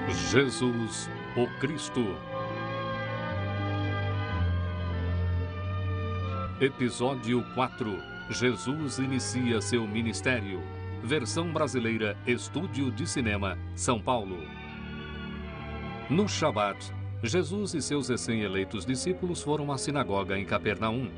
Jesus, o Cristo. Episódio 4. Jesus inicia seu ministério. Versão brasileira, Estúdio de Cinema, São Paulo. No Shabat, Jesus e seus recém-eleitos discípulos foram à sinagoga em Capernaum.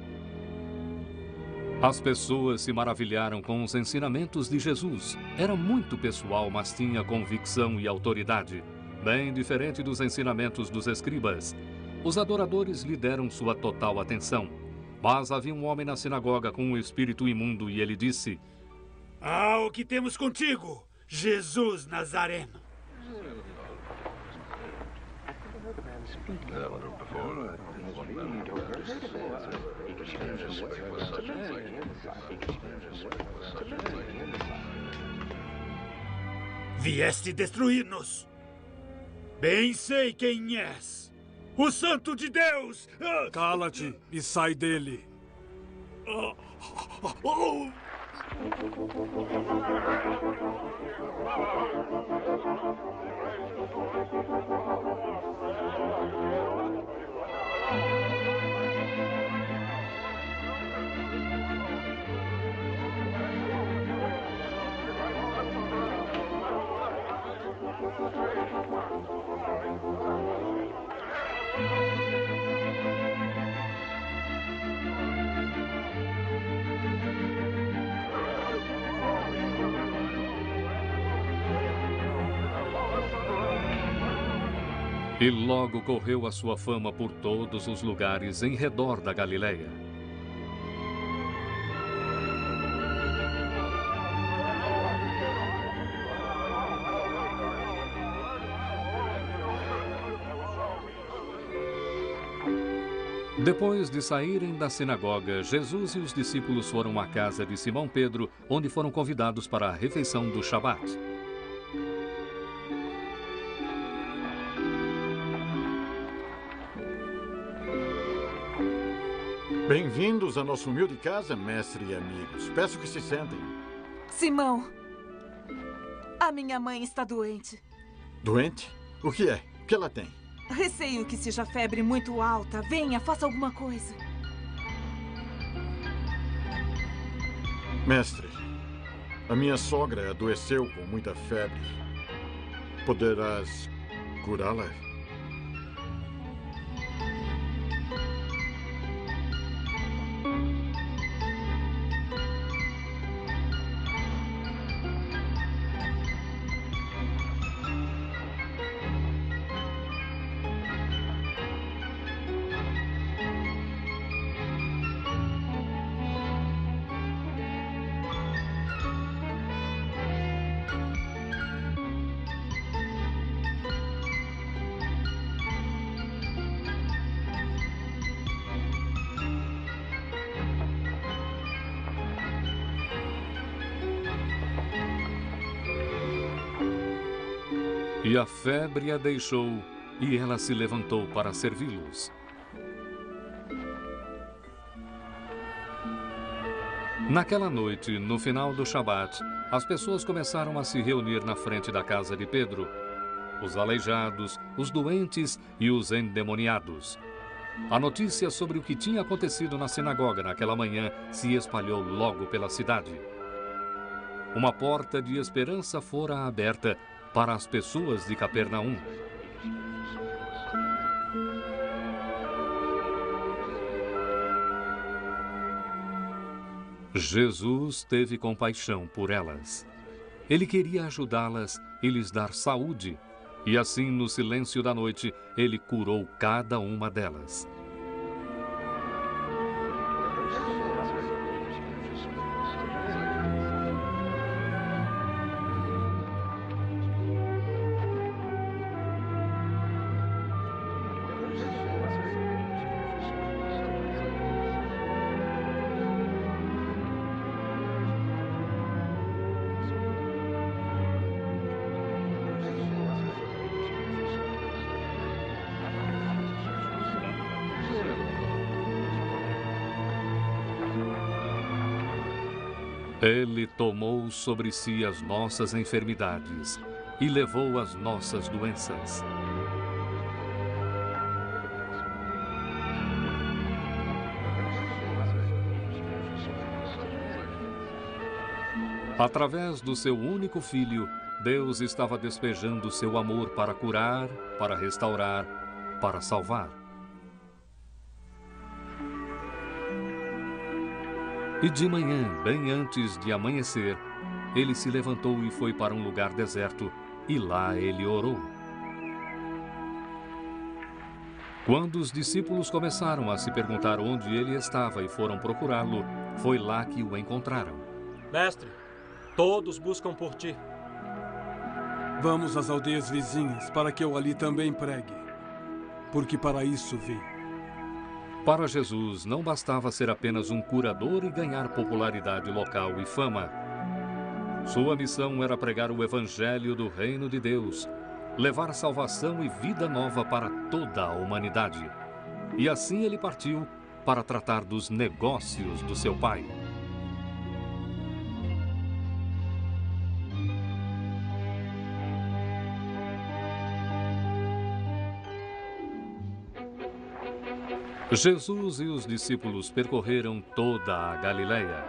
As pessoas se maravilharam com os ensinamentos de Jesus. Era muito pessoal, mas tinha convicção e autoridade, bem diferente dos ensinamentos dos escribas. Os adoradores lhe deram sua total atenção. Mas havia um homem na sinagoga com um espírito imundo e ele disse: "Ah, o que temos contigo, Jesus Nazareno?" Vieste destruir-nos. Bem sei quem és. O Santo de Deus! Cala-te e sai dele. E logo correu a sua fama por todos os lugares em redor da Galileia. Depois de saírem da sinagoga, Jesus e os discípulos foram à casa de Simão Pedro, onde foram convidados para a refeição do Shabat. Bem-vindos à nossa humilde casa, mestre e amigos. Peço que se sentem. Simão, a minha mãe está doente. Doente? O que é? O que ela tem? Receio que seja febre muito alta. Venha, faça alguma coisa. Mestre, a minha sogra adoeceu com muita febre. Poderás curá-la? E a febre a deixou, e ela se levantou para servi-los. Naquela noite, no final do Shabat, as pessoas começaram a se reunir na frente da casa de Pedro. Os aleijados, os doentes e os endemoniados. A notícia sobre o que tinha acontecido na sinagoga naquela manhã se espalhou logo pela cidade. Uma porta de esperança fora aberta para as pessoas de Capernaum. Jesus teve compaixão por elas. Ele queria ajudá-las e lhes dar saúde, e assim, no silêncio da noite, ele curou cada uma delas. Ele tomou sobre si as nossas enfermidades e levou as nossas doenças. Através do seu único filho, Deus estava despejando seu amor para curar, para restaurar, para salvar. E de manhã, bem antes de amanhecer, ele se levantou e foi para um lugar deserto, e lá ele orou. Quando os discípulos começaram a se perguntar onde ele estava e foram procurá-lo, foi lá que o encontraram. Mestre, todos buscam por ti. Vamos às aldeias vizinhas para que eu ali também pregue, porque para isso vim. Para Jesus, não bastava ser apenas um curador e ganhar popularidade local e fama. Sua missão era pregar o evangelho do reino de Deus, levar salvação e vida nova para toda a humanidade. E assim ele partiu para tratar dos negócios do seu pai. Jesus e os discípulos percorreram toda a Galileia.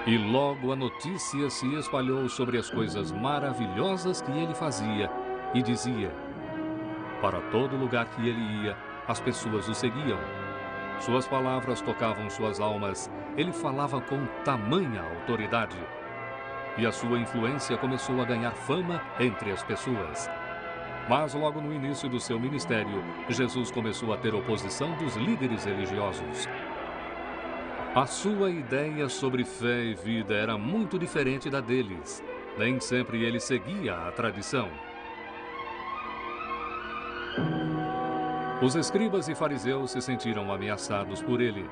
E logo a notícia se espalhou sobre as coisas maravilhosas que ele fazia e dizia. Para todo lugar que ele ia, as pessoas o seguiam. Suas palavras tocavam suas almas, ele falava com tamanha autoridade. E a sua influência começou a ganhar fama entre as pessoas. Mas logo no início do seu ministério, Jesus começou a ter oposição dos líderes religiosos. A sua ideia sobre fé e vida era muito diferente da deles. Nem sempre ele seguia a tradição. Os escribas e fariseus se sentiram ameaçados por ele.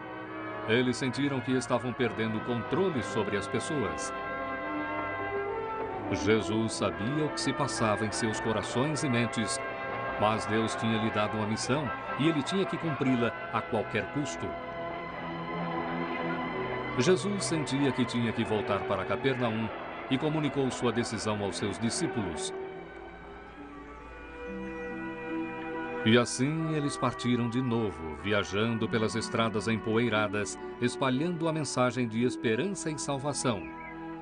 Eles sentiram que estavam perdendo o controle sobre as pessoas. Jesus sabia o que se passava em seus corações e mentes, mas Deus tinha lhe dado uma missão e ele tinha que cumpri-la a qualquer custo. Jesus sentia que tinha que voltar para Capernaum e comunicou sua decisão aos seus discípulos. E assim eles partiram de novo, viajando pelas estradas empoeiradas, espalhando a mensagem de esperança e salvação,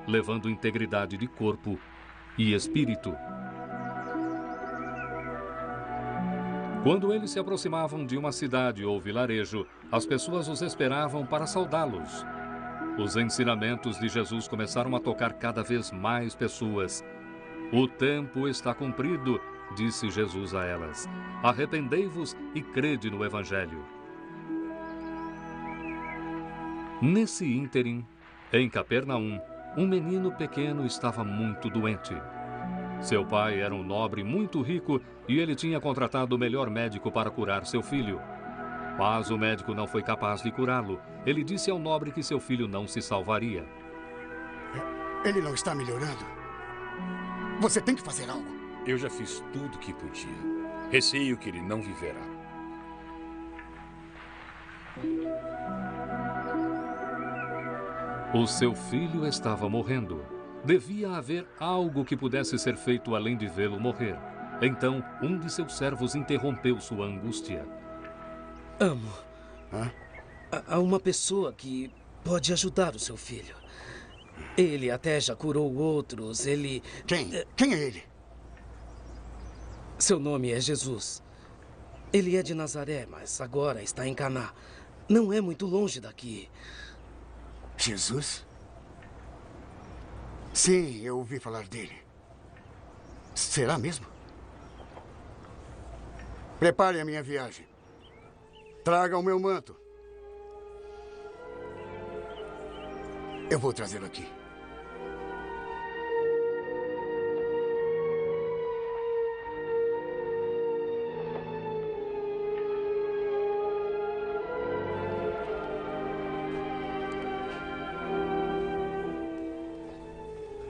levando integridade de corpo e espírito. Quando eles se aproximavam de uma cidade ou vilarejo, as pessoas os esperavam para saudá-los. Os ensinamentos de Jesus começaram a tocar cada vez mais pessoas. O tempo está cumprido, disse Jesus a elas. Arrependei-vos e crede no Evangelho. Nesse ínterim, em Capernaum, um menino pequeno estava muito doente. Seu pai era um nobre muito rico e ele tinha contratado o melhor médico para curar seu filho. Mas o médico não foi capaz de curá-lo. Ele disse ao nobre que seu filho não se salvaria. Ele não está melhorando. Você tem que fazer algo. Eu já fiz tudo o que podia. Receio que ele não viverá. O seu filho estava morrendo. Devia haver algo que pudesse ser feito além de vê-lo morrer. Então, um de seus servos interrompeu sua angústia. Amo. Hã? Há uma pessoa que pode ajudar o seu filho. Ele até já curou outros, ele... Quem é ele? Seu nome é Jesus. Ele é de Nazaré, mas agora está em Caná. Não é muito longe daqui. Jesus? Sim, eu ouvi falar dele. Será mesmo? Prepare a minha viagem. Traga o meu manto. Eu vou trazê-lo aqui.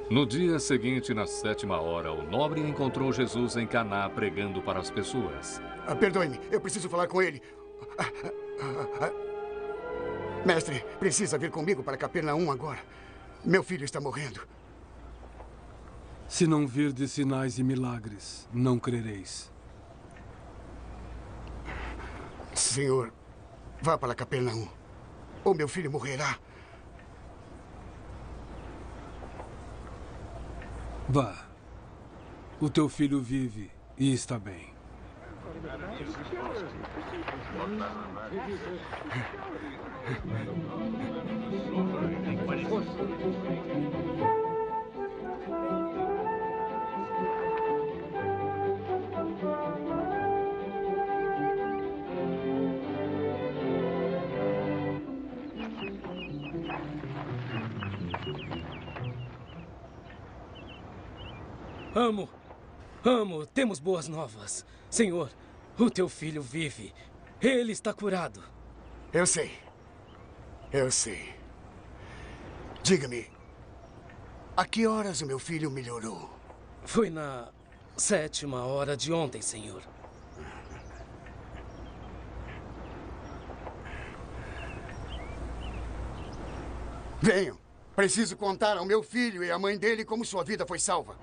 No dia seguinte, na 7ª hora, o nobre encontrou Jesus em Caná pregando para as pessoas. Perdoe-me, eu preciso falar com ele. Mestre, precisa vir comigo para Capernaum agora. Meu filho está morrendo. Se não virdes sinais e milagres, não crereis. Senhor, vá para Capernaum, ou meu filho morrerá. Vá. O teu filho vive e está bem. Amo, temos boas novas. Senhor, o teu filho vive. Ele está curado. Eu sei. Diga-me, a que horas o meu filho melhorou? Foi na 7ª hora de ontem, senhor. Venham. Preciso contar ao meu filho e à mãe dele como sua vida foi salva.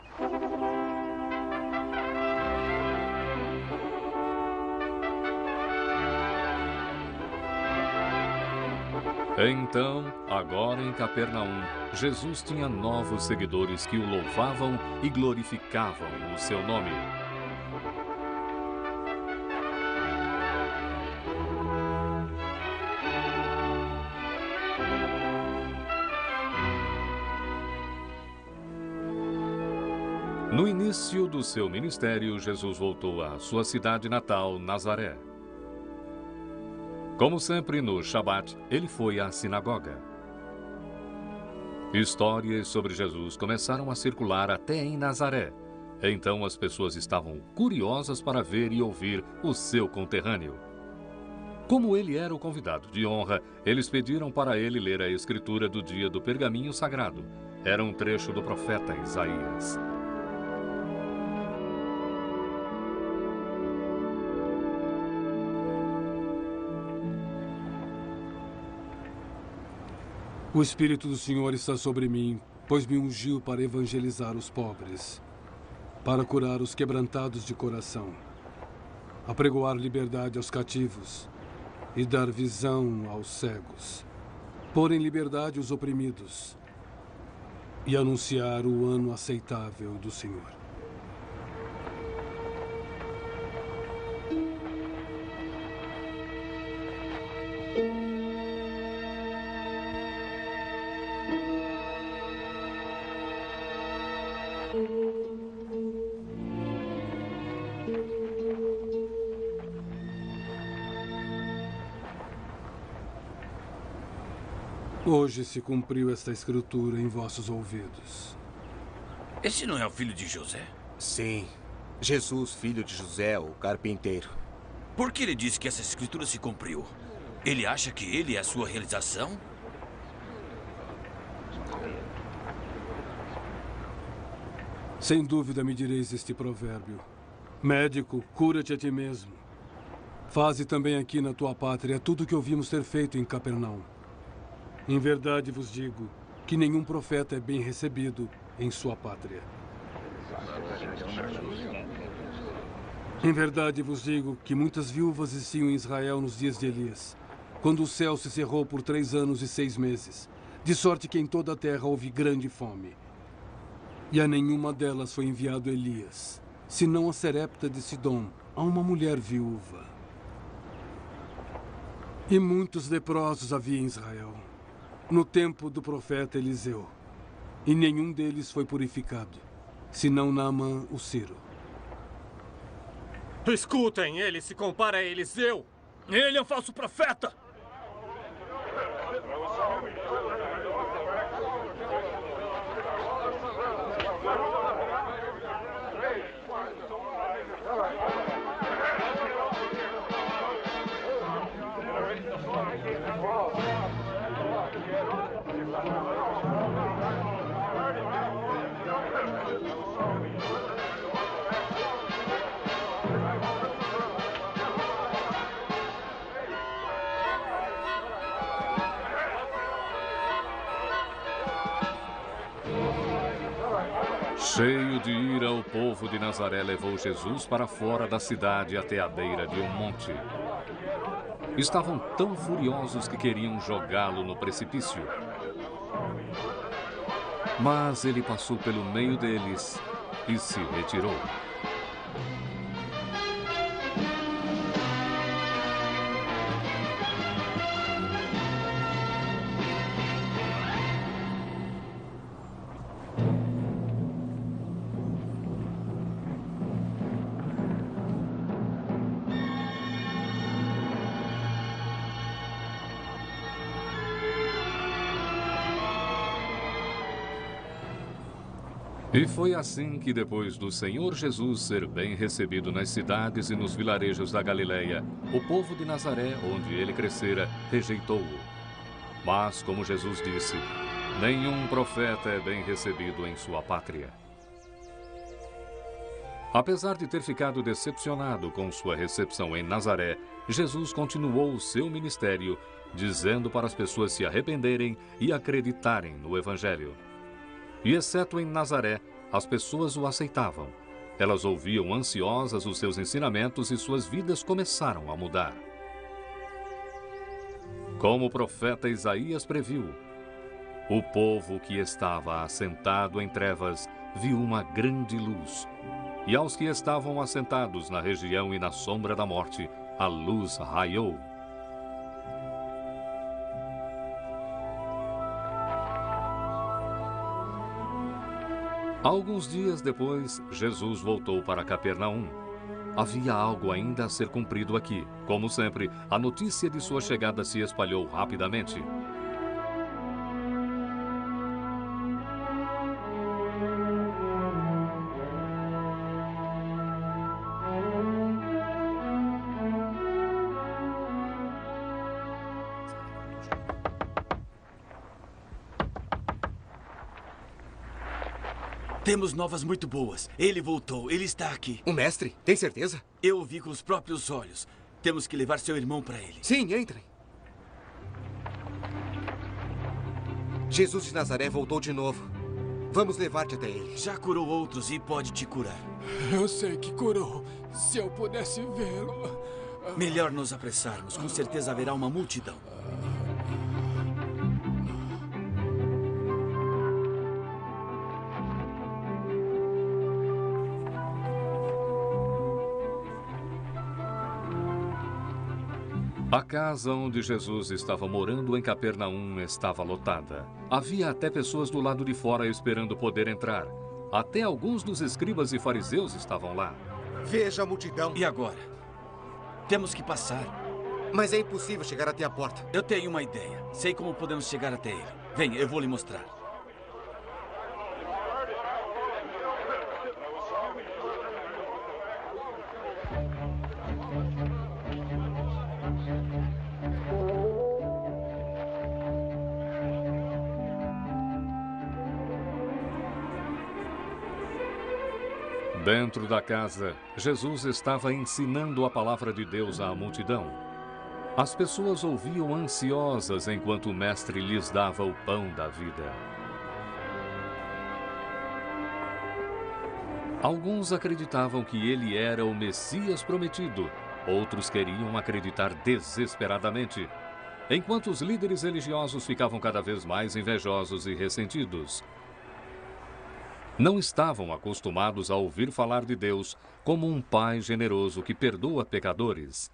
Então, agora em Capernaum, Jesus tinha novos seguidores que o louvavam e glorificavam o seu nome. No início do seu ministério, Jesus voltou à sua cidade natal, Nazaré. Como sempre, no Shabat, ele foi à sinagoga. Histórias sobre Jesus começaram a circular até em Nazaré. Então as pessoas estavam curiosas para ver e ouvir o seu conterrâneo. Como ele era o convidado de honra, eles pediram para ele ler a escritura do dia do pergaminho sagrado. Era um trecho do profeta Isaías. O Espírito do Senhor está sobre mim, pois me ungiu para evangelizar os pobres, para curar os quebrantados de coração, apregoar liberdade aos cativos e dar visão aos cegos, pôr em liberdade os oprimidos e anunciar o ano aceitável do Senhor. Hoje se cumpriu esta escritura em vossos ouvidos. Esse não é o filho de José? Sim. Jesus, filho de José, o carpinteiro. Por que ele disse que essa escritura se cumpriu? Ele acha que ele é a sua realização? Sem dúvida me direis este provérbio: médico, cura-te a ti mesmo. Faze também aqui na tua pátria tudo o que ouvimos ter feito em Capernaum. Em verdade vos digo que nenhum profeta é bem recebido em sua pátria. Em verdade vos digo que muitas viúvas existiam em Israel nos dias de Elias, quando o céu se cerrou por 3 anos e 6 meses, de sorte que em toda a terra houve grande fome. E a nenhuma delas foi enviado Elias, senão a Serepta de Sidom, a uma mulher viúva. E muitos leprosos havia em Israel, no tempo do profeta Eliseu, e nenhum deles foi purificado, senão Naamã, o Ciro. Escutem, ele se compara a Eliseu. Ele é um falso profeta. Cheio de ira, o povo de Nazaré levou Jesus para fora da cidade até a beira de um monte. Estavam tão furiosos que queriam jogá-lo no precipício. Mas ele passou pelo meio deles e se retirou. E foi assim que, depois do Senhor Jesus ser bem recebido nas cidades e nos vilarejos da Galileia, o povo de Nazaré, onde ele crescera, rejeitou-o. Mas, como Jesus disse, nenhum profeta é bem recebido em sua pátria. Apesar de ter ficado decepcionado com sua recepção em Nazaré, Jesus continuou o seu ministério, dizendo para as pessoas se arrependerem e acreditarem no Evangelho. E, exceto em Nazaré, as pessoas o aceitavam. Elas ouviam ansiosas os seus ensinamentos e suas vidas começaram a mudar. Como o profeta Isaías previu, o povo que estava assentado em trevas viu uma grande luz. E aos que estavam assentados na região e na sombra da morte, a luz raiou. Alguns dias depois, Jesus voltou para Capernaum. Havia algo ainda a ser cumprido aqui. Como sempre, a notícia de sua chegada se espalhou rapidamente. Temos novas muito boas. Ele voltou. Ele está aqui. O mestre? Tem certeza? Eu o vi com os próprios olhos. Temos que levar seu irmão para ele. Sim, entrem. Jesus de Nazaré voltou de novo. Vamos levar-te até ele. Já curou outros e pode te curar. Eu sei que curou. Se eu pudesse vê-lo. Melhor nos apressarmos. Com certeza haverá uma multidão. A casa onde Jesus estava morando em Capernaum estava lotada. Havia até pessoas do lado de fora esperando poder entrar. Até alguns dos escribas e fariseus estavam lá. Veja a multidão. E agora? Temos que passar. Mas é impossível chegar até a porta. Eu tenho uma ideia. Sei como podemos chegar até ele. Venha, eu vou lhe mostrar. Dentro da casa, Jesus estava ensinando a palavra de Deus à multidão. As pessoas ouviam ansiosas enquanto o mestre lhes dava o pão da vida. Alguns acreditavam que ele era o Messias prometido. Outros queriam acreditar desesperadamente, enquanto os líderes religiosos ficavam cada vez mais invejosos e ressentidos. Não estavam acostumados a ouvir falar de Deus como um pai generoso que perdoa pecadores.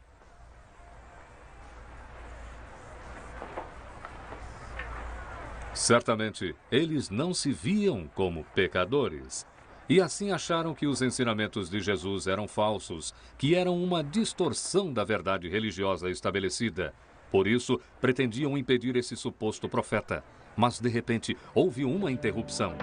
Certamente, eles não se viam como pecadores. E assim acharam que os ensinamentos de Jesus eram falsos, que eram uma distorção da verdade religiosa estabelecida. Por isso, pretendiam impedir esse suposto profeta. Mas, de repente, houve uma interrupção.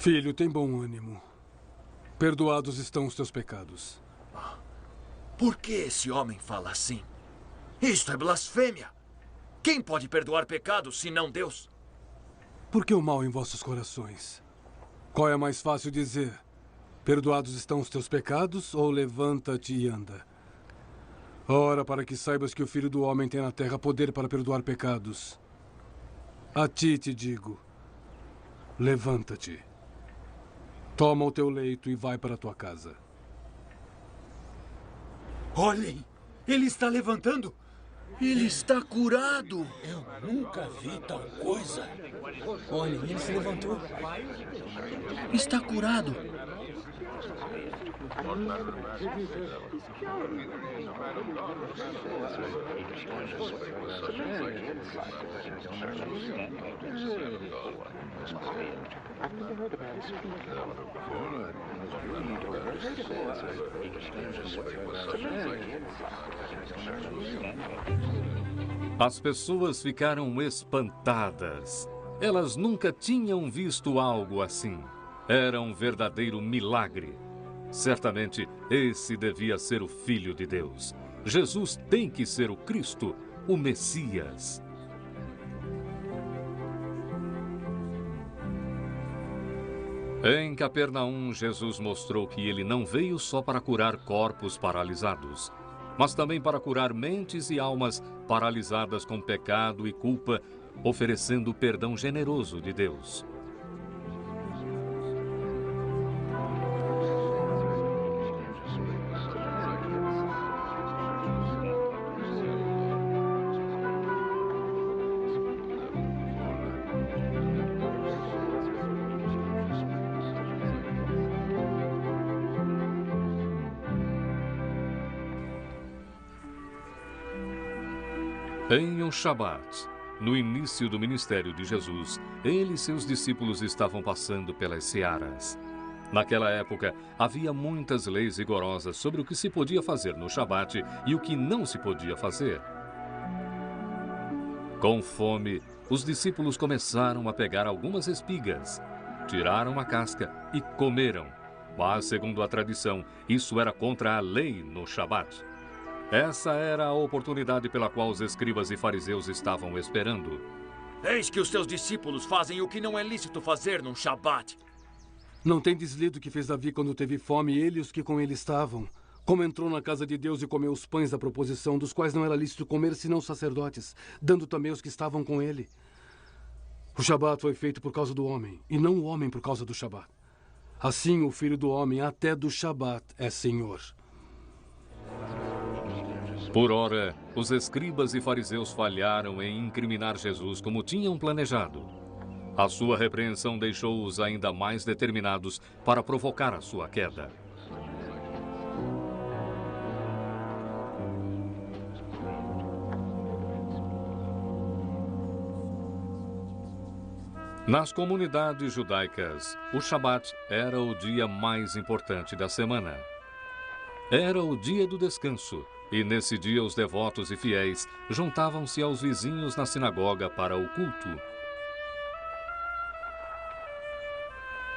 Filho, tem bom ânimo. Perdoados estão os teus pecados. Por que esse homem fala assim? Isto é blasfêmia. Quem pode perdoar pecados senão Deus? Por que o mal em vossos corações? Qual é mais fácil dizer? Perdoados estão os teus pecados ou levanta-te e anda? Ora, para que saibas que o Filho do Homem tem na terra poder para perdoar pecados. A ti te digo, levanta-te. Toma o teu leito e vai para a tua casa. Olhem, ele está levantando. Ele está curado. Eu nunca vi tal coisa. Olhem, ele se levantou. Está curado. As pessoas ficaram espantadas. Elas nunca tinham visto algo assim. Era um verdadeiro milagre. Certamente, esse devia ser o Filho de Deus. Jesus tem que ser o Cristo, o Messias. Em Capernaum, Jesus mostrou que ele não veio só para curar corpos paralisados, mas também para curar mentes e almas paralisadas com pecado e culpa, oferecendo o perdão generoso de Deus. Em um Shabat, no início do ministério de Jesus, ele e seus discípulos estavam passando pelas searas. Naquela época, havia muitas leis rigorosas sobre o que se podia fazer no Shabat e o que não se podia fazer. Com fome, os discípulos começaram a pegar algumas espigas, tiraram a casca e comeram. Mas, segundo a tradição, isso era contra a lei no Shabat. Essa era a oportunidade pela qual os escribas e fariseus estavam esperando. Eis que os teus discípulos fazem o que não é lícito fazer num Shabat. Não tendes lido o que fez Davi quando teve fome, ele e os que com ele estavam? Como entrou na casa de Deus e comeu os pães da proposição, dos quais não era lícito comer senão os sacerdotes, dando também aos que estavam com ele. O Shabat foi feito por causa do homem, e não o homem por causa do Shabat. Assim, o Filho do Homem, até do Shabat, é Senhor. Por ora, os escribas e fariseus falharam em incriminar Jesus como tinham planejado. A sua repreensão deixou-os ainda mais determinados para provocar a sua queda. Nas comunidades judaicas, o Shabat era o dia mais importante da semana. Era o dia do descanso. E nesse dia os devotos e fiéis juntavam-se aos vizinhos na sinagoga para o culto.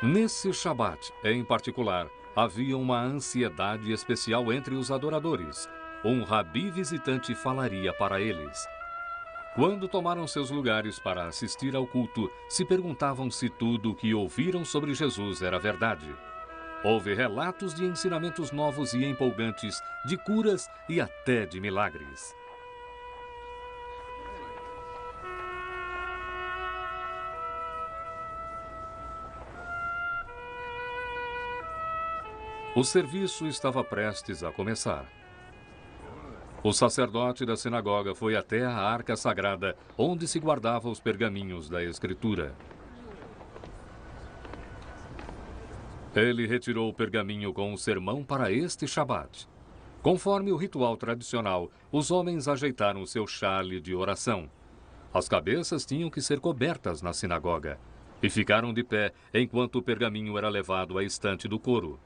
Nesse Shabat, em particular, havia uma ansiedade especial entre os adoradores. Um rabi visitante falaria para eles. Quando tomaram seus lugares para assistir ao culto, se perguntavam se tudo o que ouviram sobre Jesus era verdade. Houve relatos de ensinamentos novos e empolgantes, de curas e até de milagres. O serviço estava prestes a começar. O sacerdote da sinagoga foi até a arca sagrada, onde se guardavam os pergaminhos da Escritura. Ele retirou o pergaminho com um sermão para este Shabat. Conforme o ritual tradicional, os homens ajeitaram seu xale de oração. As cabeças tinham que ser cobertas na sinagoga e ficaram de pé enquanto o pergaminho era levado à estante do coro.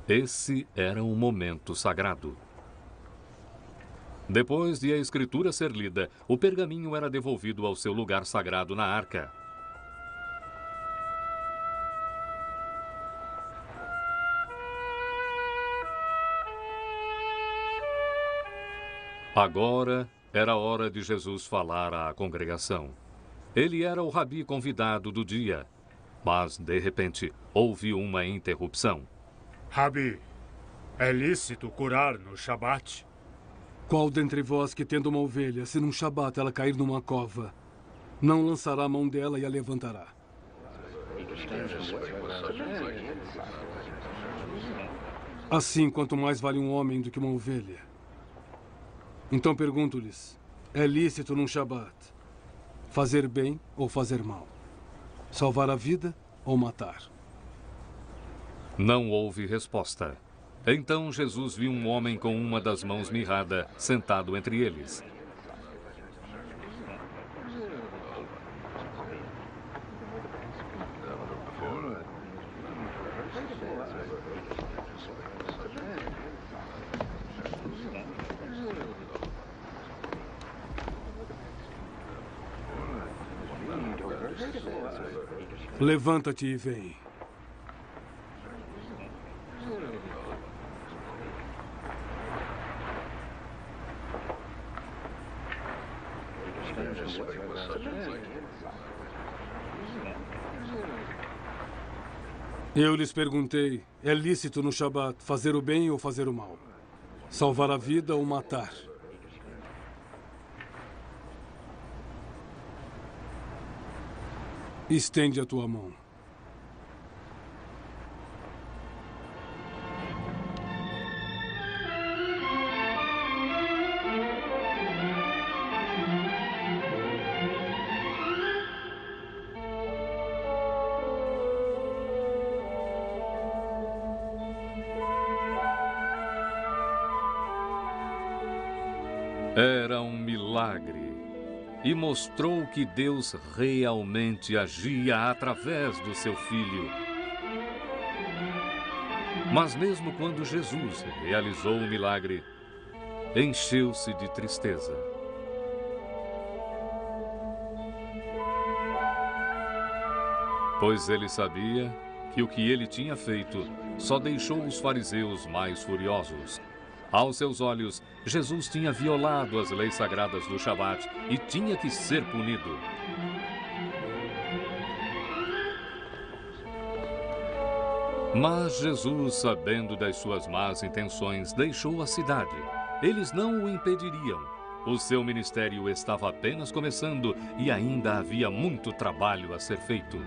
Esse era um momento sagrado. Depois de a escritura ser lida, o pergaminho era devolvido ao seu lugar sagrado na arca. Agora era a hora de Jesus falar à congregação. Ele era o rabi convidado do dia, mas, de repente, houve uma interrupção. Rabi, é lícito curar no Shabat? Qual dentre vós que, tendo uma ovelha, se num Shabat ela cair numa cova, não lançará a mão dela e a levantará? Assim, quanto mais vale um homem do que uma ovelha. Então pergunto-lhes, é lícito num Shabat fazer bem ou fazer mal? Salvar a vida ou matar? Não houve resposta. Então Jesus viu um homem com uma das mãos mirrada, sentado entre eles. Levanta-te e vem. Eu lhes perguntei, é lícito no Shabat fazer o bem ou fazer o mal? Salvar a vida ou matar? Estende a tua mão. Era um milagre e mostrou que Deus realmente agia através do seu Filho. Mas mesmo quando Jesus realizou o milagre, encheu-se de tristeza. Pois ele sabia que o que ele tinha feito só deixou os fariseus mais furiosos. Aos seus olhos, Jesus tinha violado as leis sagradas do Shabat e tinha que ser punido. Mas Jesus, sabendo das suas más intenções, deixou a cidade. Eles não o impediriam. O seu ministério estava apenas começando e ainda havia muito trabalho a ser feito.